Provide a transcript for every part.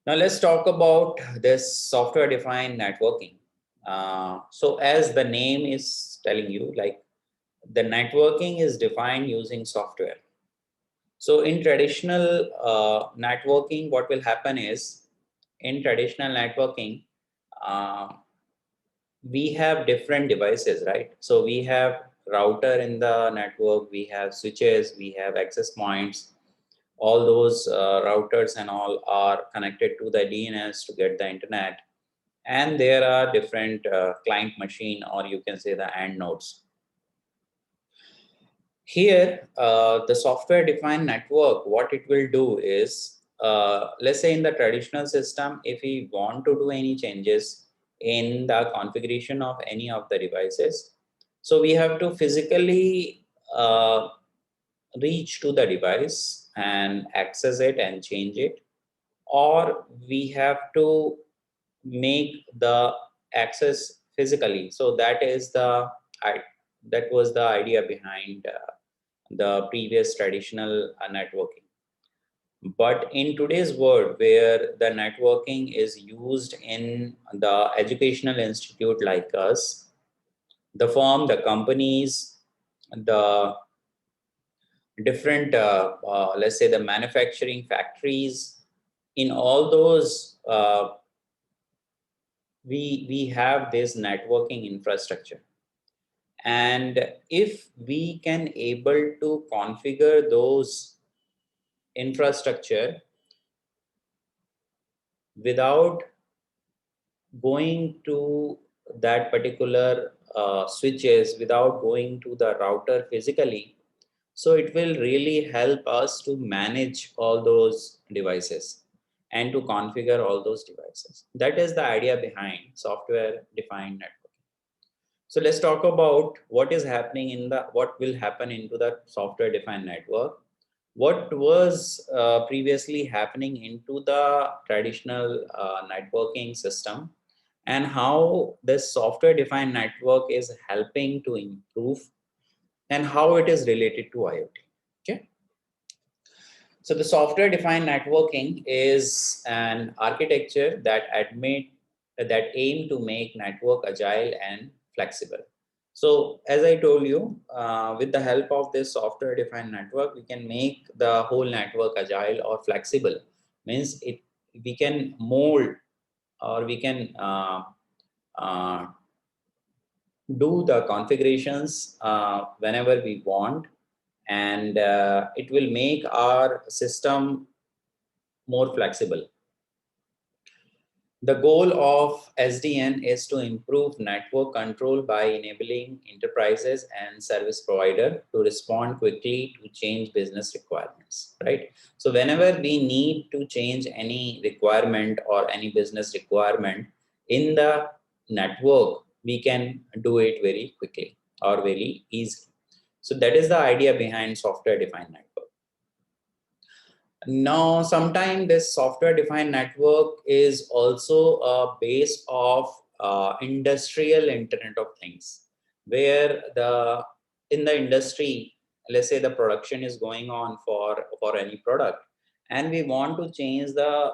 Now let's talk about this software-defined networking. So as the name is telling you, like the networking is defined using software. So in traditional networking, what will happen is in traditional networking, uh, we have different devices, right? So we have router in the network, we have switches, we have access points. All those routers and all are connected to the DNS to get the internet. And there are different client machine, or you can say the end nodes. Here, the software defined network, what it will do is, let's say in the traditional system, if we want to do any changes in the configuration of any of the devices, so we have to physically reach to the device and access it and change it, or we have to make the access physically. So that is that was the idea behind the previous traditional networking. But in today's world, where the networking is used in the educational institute like us, the firm, the companies, the different, let's say the manufacturing factories, in all those, we have this networking infrastructure. And if we can able to configure those infrastructure without going to that particular switches, without going to the router physically, so it will really help us to manage all those devices and to configure all those devices. That is the idea behind software defined network. So let's talk about what is happening in the, what will happen into the software defined network. What was previously happening into the traditional networking system, and how this software defined network is helping to improve, and how it is related to IoT. Okay. So the software defined networking is an architecture that aim to make network agile and flexible. So as I told you, with the help of this software defined network, we can make the whole network agile or flexible. Means it, we can mold, or we can uh, do the configurations whenever we want, and it will make our system more flexible. The goal of SDN is to improve network control by enabling enterprises and service provider to respond quickly to change business requirements, right? So whenever we need to change any requirement or any business requirement in the network, we can do it very quickly or very easily. So that is the idea behind software defined network. Now, sometimes this software-defined network is also a base of industrial Internet of Things, where in the industry, let's say the production is going on for any product, and we want to change the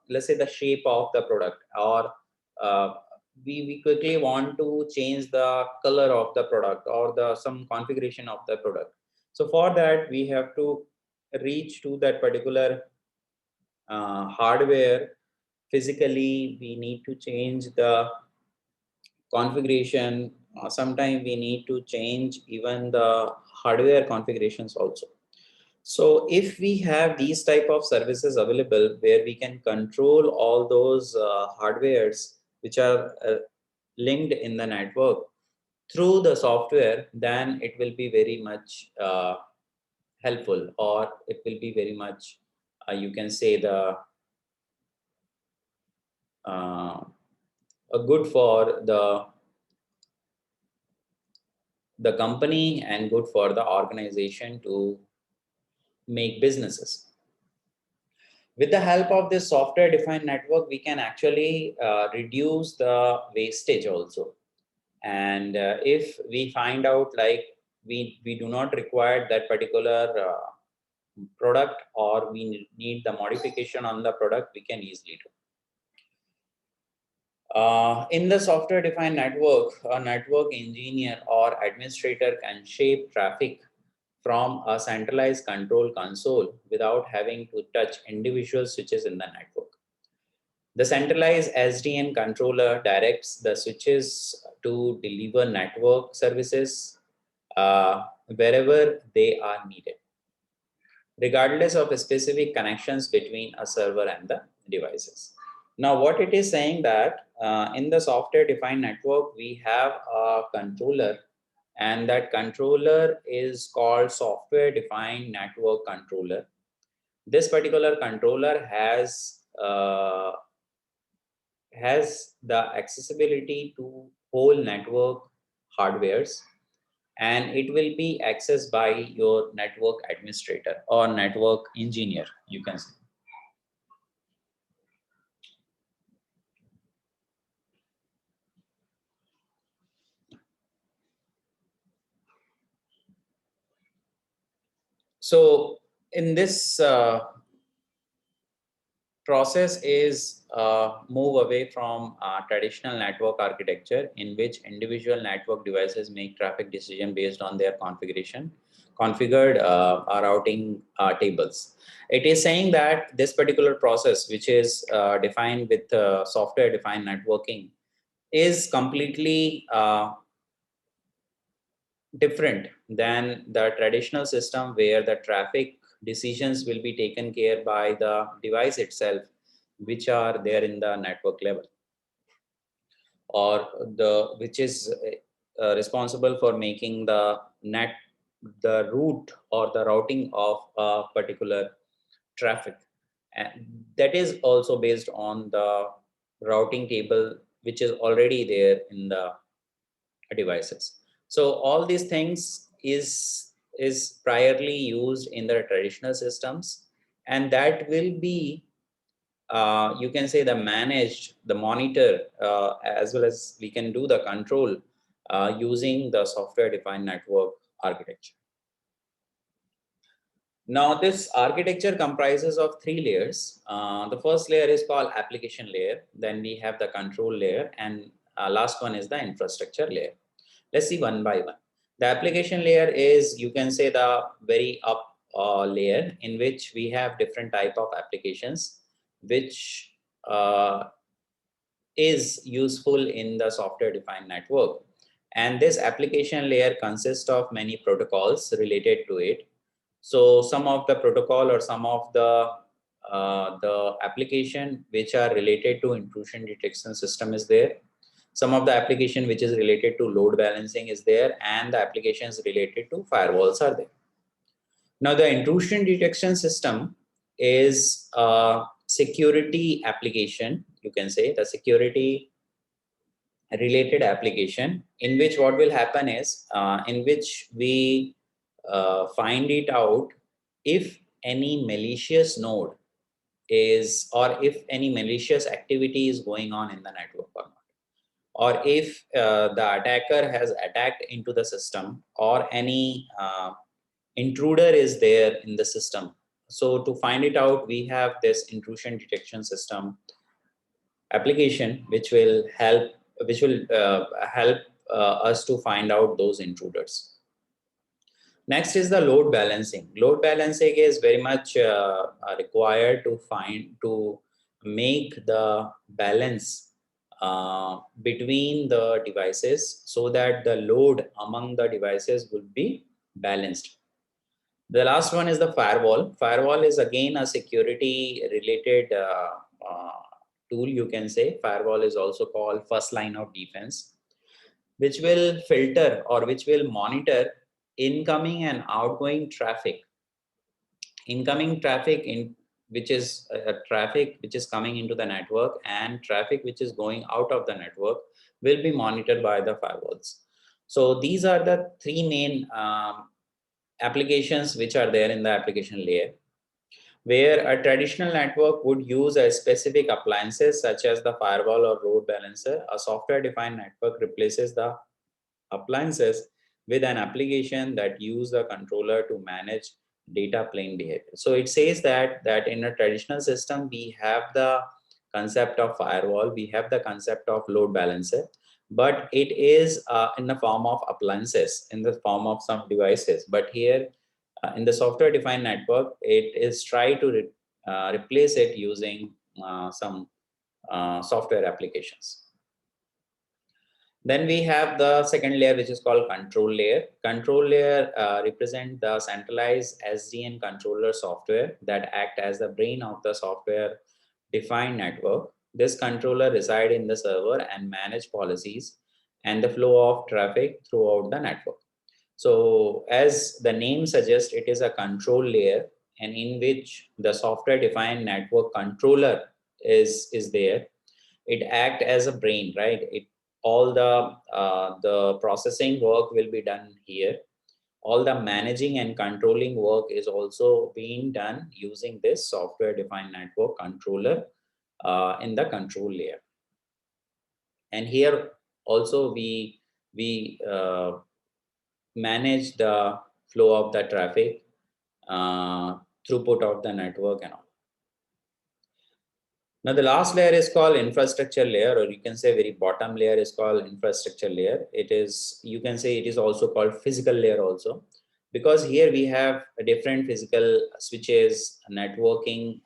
let's say the shape of the product, or uh, we quickly want to change the color of the product or the some configuration of the product. So for that, we have to reach to that particular hardware physically. We need to change the configuration. Sometimes we need to change even the hardware configurations also. So if we have these type of services available where we can control all those hardwares which are linked in the network through the software, then it will be very much helpful, or it will be very much, you can say, uh, good for the company and good for the organization to make businesses. With the help of this software defined network, we can actually reduce the wastage also. And if we find out like we do not require that particular product or we need the modification on the product, we can easily do. In the software defined network, a network engineer or administrator can shape traffic from a centralized control console without having to touch individual switches in the network. The centralized SDN controller directs the switches to deliver network services wherever they are needed, regardless of specific connections between a server and the devices. Now, what it is saying that in the software defined network, we have a controller, and that controller is called software defined network controller. This particular controller has the accessibility to whole network hardwares, and it will be accessed by your network administrator or network engineer, you can say. So in this process is move away from traditional network architecture in which individual network devices make traffic decision based on their configured routing tables. It is saying that this particular process, which is defined with software defined networking, is completely different than the traditional system where the traffic decisions will be taken care by the device itself, which are there in the network level, or the which is responsible for making the route or the routing of a particular traffic, and that is also based on the routing table which is already there in the devices. So all these things is priorly used in the traditional systems, and that will be you can say the managed, the monitor, as well as we can do the control using the software defined network architecture. Now, this architecture comprises of three layers. The first layer is called application layer. Then we have the control layer, and last one is the infrastructure layer. Let's see one by one. The application layer is, you can say, the very up layer in which we have different type of applications, which is useful in the software defined network. And this application layer consists of many protocols related to it. So some of the protocol or some of the application which are related to intrusion detection system is there. Some of the application which is related to load balancing is there, and the applications related to firewalls are there. Now, the intrusion detection system is a security application, you can say the security related application, in which what will happen is in which we find it out if any malicious node is, or if any malicious activity is going on in the network or not, or if the attacker has attacked into the system, or any intruder is there in the system. So to find it out, we have this intrusion detection system application which will help us to find out those intruders. Next is the load balancing. Load balancing is very much required to make the balance between the devices so that the load among the devices will be balanced. The last one is the firewall. Firewall is again a security related tool, you can say. Firewall is also called first line of defense, which will filter or which will monitor incoming and outgoing traffic. Incoming traffic in which is traffic which is coming into the network, and traffic which is going out of the network will be monitored by the firewalls. So these are the three main applications which are there in the application layer, where a traditional network would use a specific appliances such as the firewall or load balancer. A software defined network replaces the appliances with an application that use the controller to manage data plane behavior. So it says that in a traditional system, we have the concept of firewall, we have the concept of load balancer, but it is in the form of appliances, in the form of some devices. But here in the software defined network, it is try to replace it using some software applications. Then we have the second layer, which is called control layer. Control layer represent the centralized SDN controller software that act as the brain of the software defined network. This controller reside in the server and manage policies and the flow of traffic throughout the network. So as the name suggests, it is a control layer, and in which the software defined network controller is there. It act as a brain, right? It all the processing work will be done here. All the managing and controlling work is also being done using this software defined network controller in the control layer. And here also we manage the flow of the traffic, throughput of the network and all. Now the last layer is called infrastructure layer, or you can say very bottom layer is called infrastructure layer. It is, you can say it is also called physical layer also, because here we have a different physical switches, networking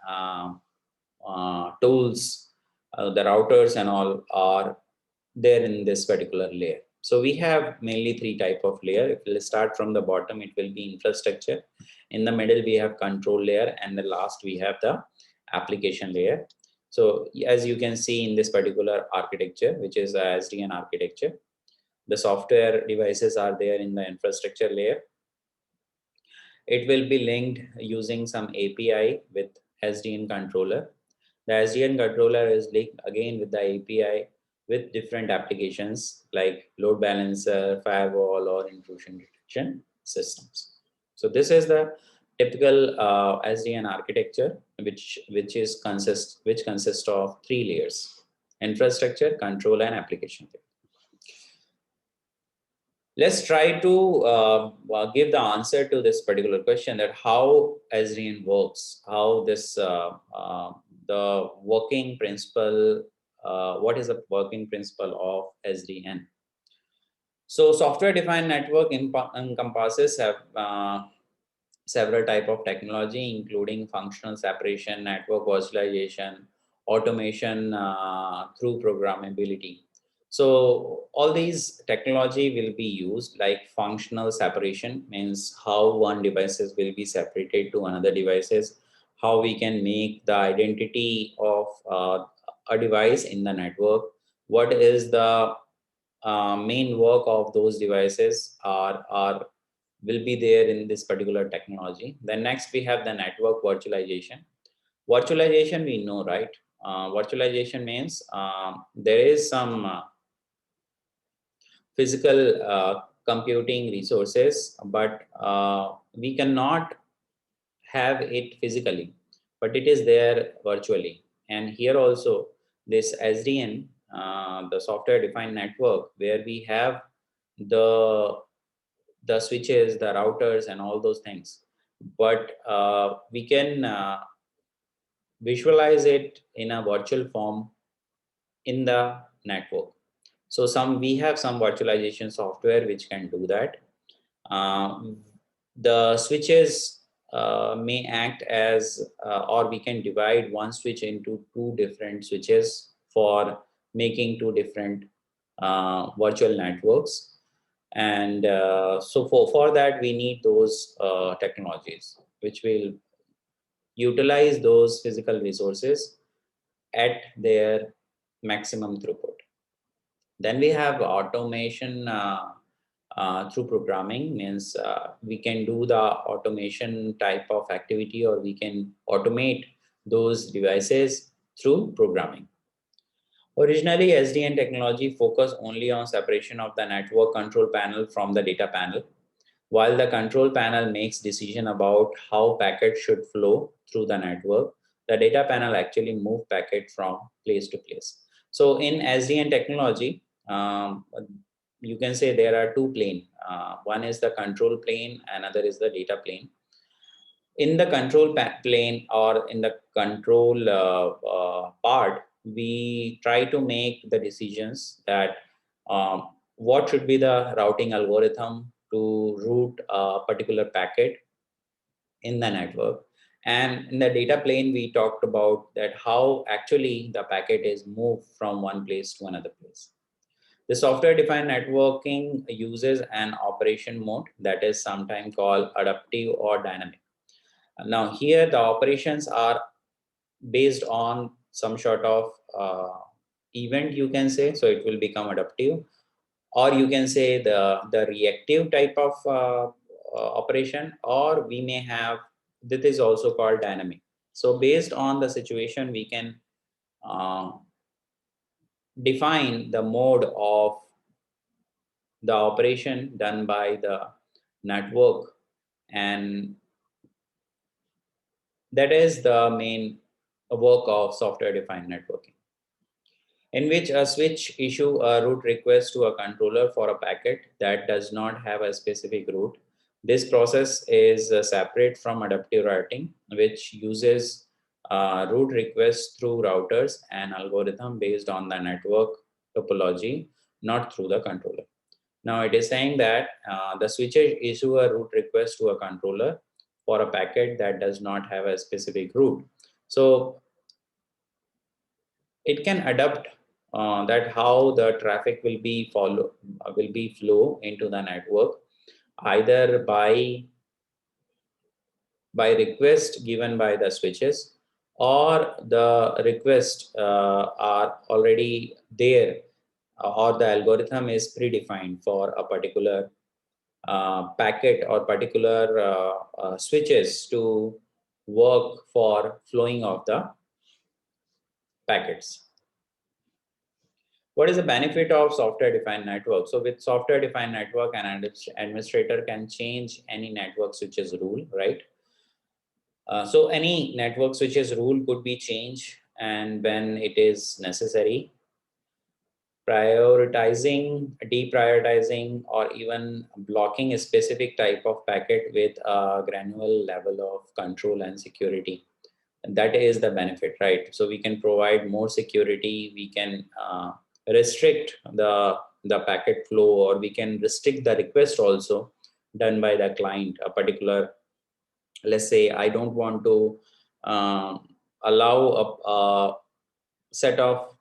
tools, the routers and all are there in this particular layer. So we have mainly three type of layer. If we'll start from the bottom, it will be infrastructure. In the middle, we have control layer, and the last we have the application layer. So as you can see in this particular architecture, which is a SDN architecture, the software devices are there in the infrastructure layer. It will be linked using some API with SDN controller. The SDN controller is linked again with the API with different applications like load balancer, firewall, or intrusion detection systems. So this is the typical SDN architecture, which consists of three layers: infrastructure, control, and application. Let's try to give the answer to this particular question, that how SDN works, how this the working principle, what is the working principle of SDN. So software defined network encompasses several type of technology, including functional separation, network virtualization, automation through programmability. So all these technology will be used, like functional separation means how one devices will be separated to another devices, how we can make the identity of a device in the network, what is the main work of those devices are will be there in this particular technology. Then next we have the network virtualization. Virtualization we know, right? Virtualization means there is some physical computing resources, but we cannot have it physically, but it is there virtually. And here also this SDN, the software defined network, where we have the switches, the routers, and all those things, but we can visualize it in a virtual form in the network. So we have some virtualization software which can do that. The switches may act as, or we can divide one switch into two different switches for making two different virtual networks. And so for that, we need those technologies which will utilize those physical resources at their maximum throughput. Then we have automation through programming, means we can do the automation type of activity, or we can automate those devices through programming. Originally, SDN technology focused only on separation of the network control panel from the data panel. While the control panel makes decision about how packets should flow through the network, the data panel actually move packet from place to place. So in SDN technology, you can say there are two planes. One is the control plane, another is the data plane. In the control plane or in the control part, we try to make the decisions that what should be the routing algorithm to route a particular packet in the network. And in the data plane, we talked about that how actually the packet is moved from one place to another place. The software-defined networking uses an operation mode that is sometimes called adaptive or dynamic. Now here the operations are based on some sort of event, you can say, so it will become adaptive, or you can say the reactive type of operation, or we may have, that is also called dynamic. So based on the situation, we can uh, define the mode of the operation done by the network, and that is the main work of software defined networking, in which a switch issue a route request to a controller for a packet that does not have a specific route. This process is separate from adaptive routing, which uses route requests through routers and algorithm based on the network topology, not through the controller. Now it is saying that the switches issue a route request to a controller for a packet that does not have a specific route. So it can adapt that how the traffic will be flow into the network, either by request given by the switches, or the requests are already there, or the algorithm is predefined for a particular packet or particular switches to work for flowing of the packets. What is the benefit of software defined network? So with software defined network, an administrator can change any network switches rule, right? So any network switches rule could be changed, and when it is necessary, prioritizing, deprioritizing, or even blocking a specific type of packet with a granular level of control and security. And that is the benefit, right? So we can provide more security, we can restrict the packet flow, or we can restrict the request also done by the client. A particular, let's say I don't want to allow a set of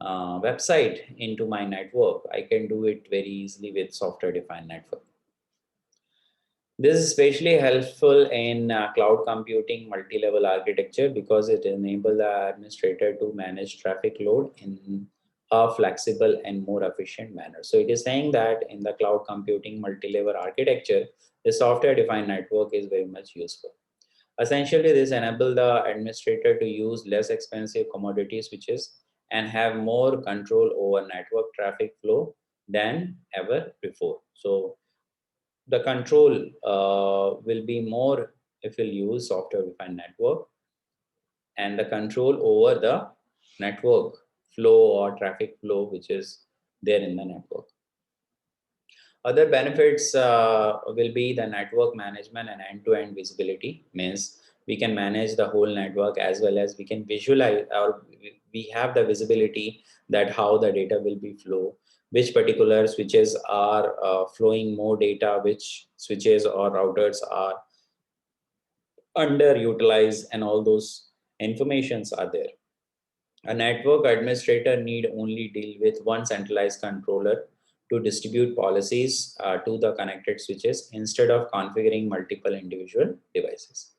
website into my network, I can do it very easily with software defined network. This is especially helpful in cloud computing multi-level architecture because it enables the administrator to manage traffic load in a flexible and more efficient manner. So it is saying that in the cloud computing multi-level architecture, the software-defined network is very much useful. Essentially, this enables the administrator to use less expensive commodity switches and have more control over network traffic flow than ever before. So the control will be more if we'll use software defined network, and the control over the network flow or traffic flow which is there in the network. Other benefits will be the network management and end-to-end visibility. Means we can manage the whole network, as well as we can visualize, or we have the visibility that how the data will be flow, which particular switches are flowing more data, which switches or routers are underutilized, and all those informations are there. A network administrator need only deal with one centralized controller to distribute policies to the connected switches instead of configuring multiple individual devices.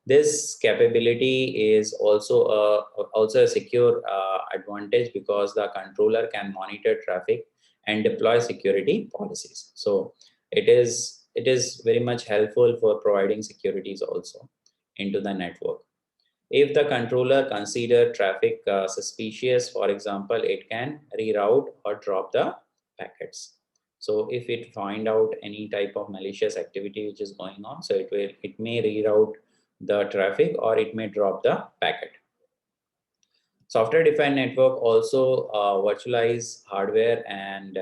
This capability is also a secure advantage because the controller can monitor traffic and deploy security policies. So it is very much helpful for providing securities also into the network. If the controller consider traffic suspicious, for example, it can reroute or drop the packets. So if it find out any type of malicious activity which is going on, so it may reroute the traffic, or it may drop the packet. Software defined network also virtualize hardware and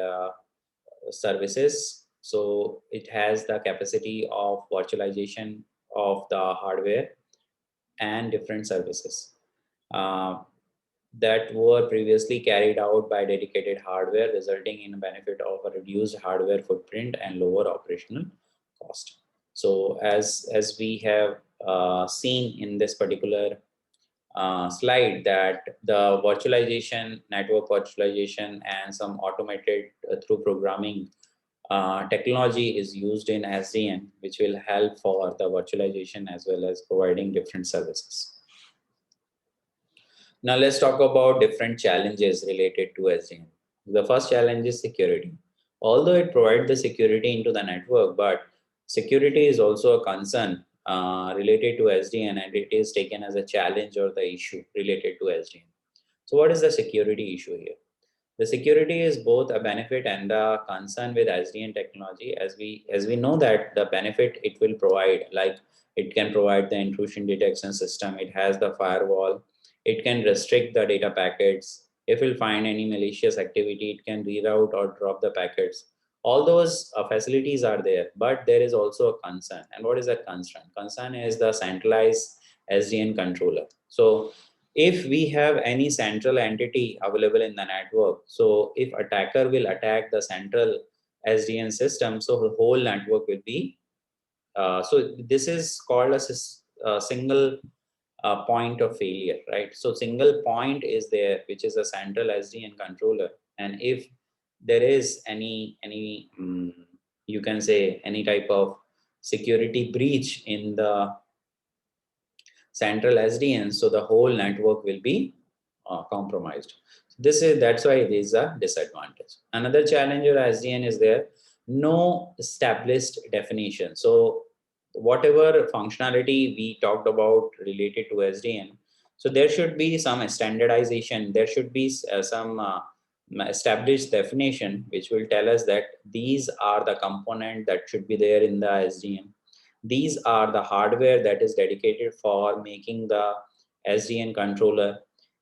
services. So it has the capacity of virtualization of the hardware and different services uh, that were previously carried out by dedicated hardware, resulting in a benefit of a reduced hardware footprint and lower operational cost. So as we have seen in this particular slide, that the virtualization, network virtualization, and some automated through programming technology is used in SDN, which will help for the virtualization as well as providing different services. Now let's talk about different challenges related to SDN. The first challenge is security. Although it provides the security into the network, but security is also a concern related to SDN, and it is taken as a challenge or the issue related to SDN. So what is the security issue here? The security is both a benefit and a concern with SDN technology, as we know that the benefit it will provide, like it can provide the intrusion detection system, it has the firewall, it can restrict the data packets. If it will find any malicious activity, it can reroute or drop the packets. All those facilities are there, but there is also a concern. And what is that concern? Concern is the centralized SDN controller. So if we have any central entity available in the network, so if attacker will attack the central SDN system, so the whole network will be so this is called a single point of failure, right? So single point is there, which is a central SDN controller, and if there is any you can say any type of security breach in the central SDN, so the whole network will be compromised. That's why it is a disadvantage. Another challenge of SDN is there no established definition. So whatever functionality we talked about related to SDN, so there should be some standardization. There should be some established definition which will tell us that these are the component that should be there in the SDN. These are the hardware that is dedicated for making the SDN controller,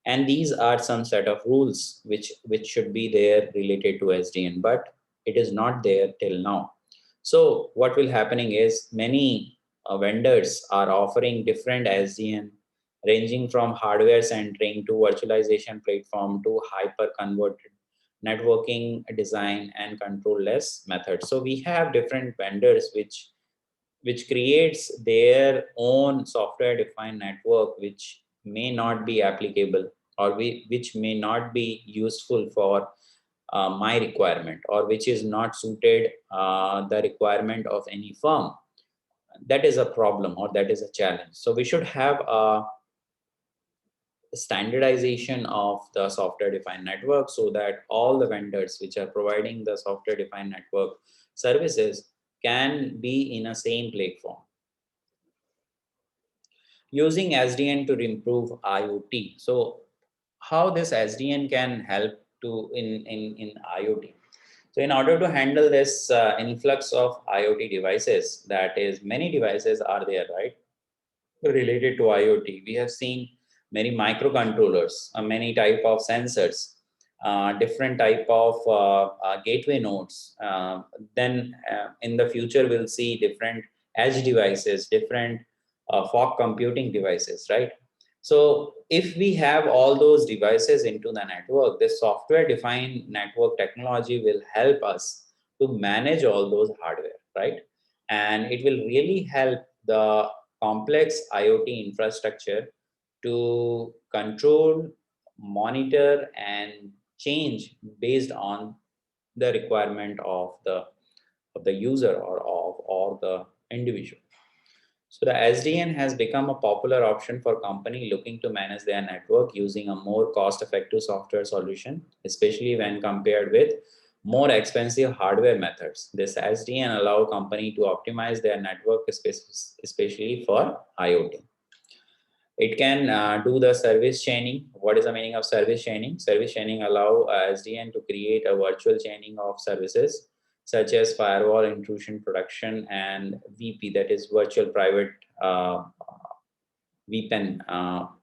and these are some set of rules which should be there related to SDN, but it is not there till now. So what will happening is many vendors are offering different SDN, ranging from hardware centering to virtualization platform to hyper converted networking design and control less methods. So we have different vendors which creates their own software defined network, which may not be applicable, or which may not be useful for my requirement, or which is not suited the requirement of any firm. That is a problem, or that is a challenge. So we should have a standardization of the software defined network, so that all the vendors which are providing the software defined network services can be in a same platform. Using SDN to improve IoT. So how this SDN can help to in IoT. So in order to handle this influx of IoT devices, that is many devices are there, right? Related to IoT, we have seen many microcontrollers, many type of sensors, different type of gateway nodes. Then in the future, we'll see different edge devices, different fog computing devices, right? So if we have all those devices into the network, this software defined network technology will help us to manage all those hardware, right? And it will really help the complex IoT infrastructure to control, monitor, and change based on the requirement of the user or the individual. So the SDN has become a popular option for company looking to manage their network using a more cost-effective software solution, especially when compared with more expensive hardware methods. This SDN allow company to optimize their network, especially for IoT. It can do the service chaining. What is the meaning of service chaining? Service chaining allow SDN to create a virtual chaining of services such as firewall intrusion protection and VP, that is virtual private VPN,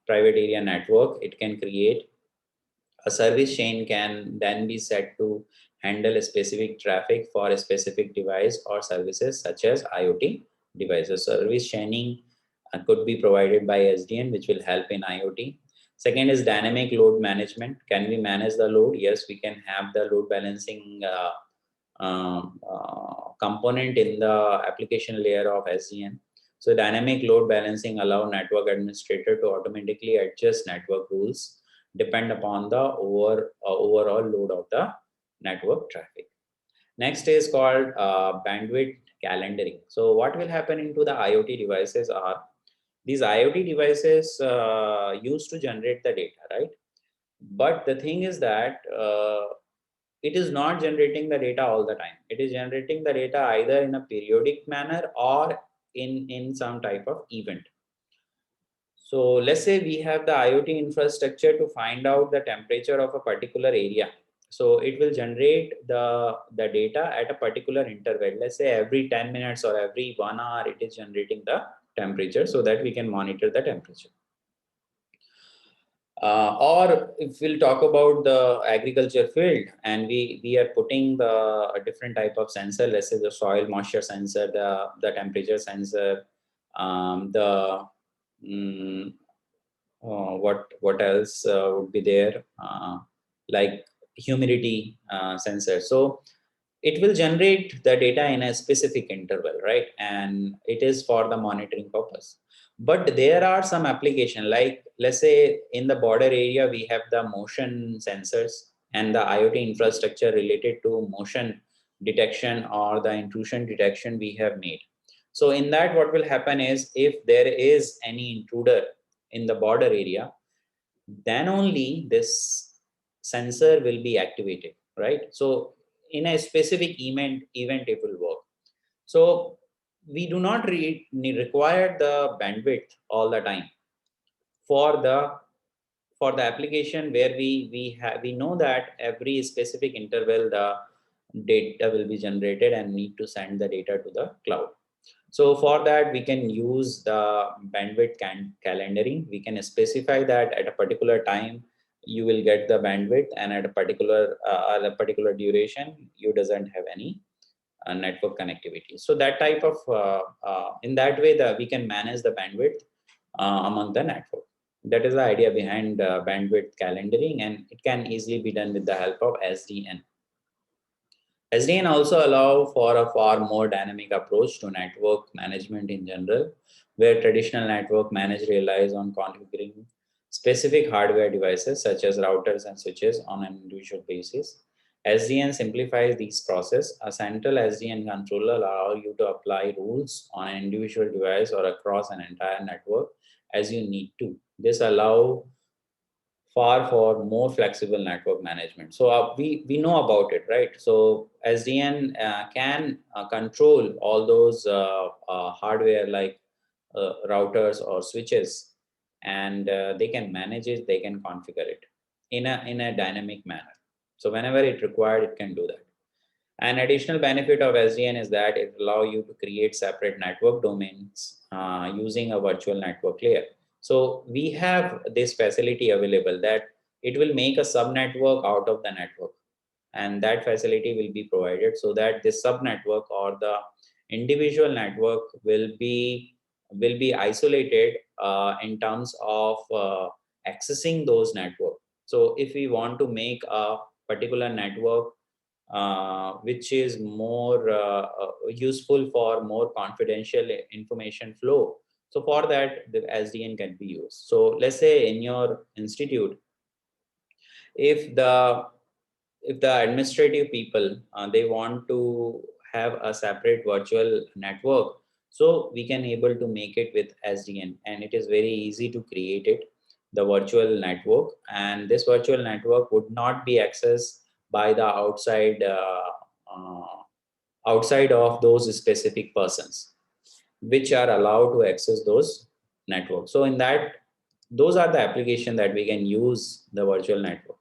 private area network. It can create a service chain can then be set to handle a specific traffic for a specific device or services such as IoT devices. Service chaining could be provided by SDN, which will help in IoT. Second is dynamic load management. Can we manage the load? Yes, we can have the load balancing component in the application layer of SDN. So dynamic load balancing allow network administrator to automatically adjust network rules depend upon the overall load of the network traffic. Next is called bandwidth calendaring. So what will happen into the IoT devices are these IoT devices used to generate the data, right? But the thing is that it is not generating the data all the time. It is generating the data either in a periodic manner or in some type of event. So let's say we have the IoT infrastructure to find out the temperature of a particular area. So it will generate the data at a particular interval. Let's say every 10 minutes or every 1 hour, it is generating the temperature so that we can monitor the temperature. Or if we'll talk about the agriculture field and we are putting the a different type of sensor, let's say the soil moisture sensor, the temperature sensor, the what else would be there, like humidity sensor. So it will generate the data in a specific interval, right? And it is for the monitoring purpose. But there are some application, like let's say in the border area, we have the motion sensors and the IoT infrastructure related to motion detection or the intrusion detection we have made. So in that, what will happen is if there is any intruder in the border area, then only this sensor will be activated, right? So in a specific event it will work. So we do not require the bandwidth all the time for the application where we know that every specific interval the data will be generated and need to send the data to the cloud. So for that, we can use the bandwidth calendaring. We can specify that at a particular time, you will get the bandwidth, and at a particular duration, you doesn't have any network connectivity. So that type of, in that way, we can manage the bandwidth among the network. That is the idea behind bandwidth calendaring, and it can easily be done with the help of SDN. SDN also allow for a far more dynamic approach to network management in general, where traditional network management relies on configuring specific hardware devices such as routers and switches on an individual basis. SDN simplifies these process. A central SDN controller allows you to apply rules on an individual device or across an entire network as you need to. This allows far for more flexible network management. So we know about it, right? So SDN can control all those hardware like routers or switches, and they can manage it, they can configure it in a dynamic manner. So whenever it required, it can do that. An additional benefit of SDN is that it allows you to create separate network domains using a virtual network layer. So we have this facility available that it will make a subnetwork out of the network, and that facility will be provided so that this subnetwork or the individual network will be isolated in terms of accessing those networks. So if we want to make a particular network which is more useful for more confidential information flow. So for that, the SDN can be used. So let's say in your institute, if the administrative people they want to have a separate virtual network, so we can able to make it with SDN, and it is very easy to create it, the virtual network, and this virtual network would not be accessed by the outside of those specific persons which are allowed to access those networks. So in that, those are the application that we can use the virtual network.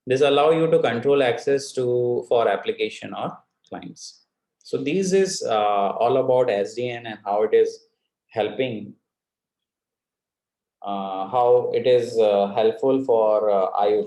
This allow you to control access to for application or clients. So this is all about SDN and how it is helping, how it is helpful for IoT.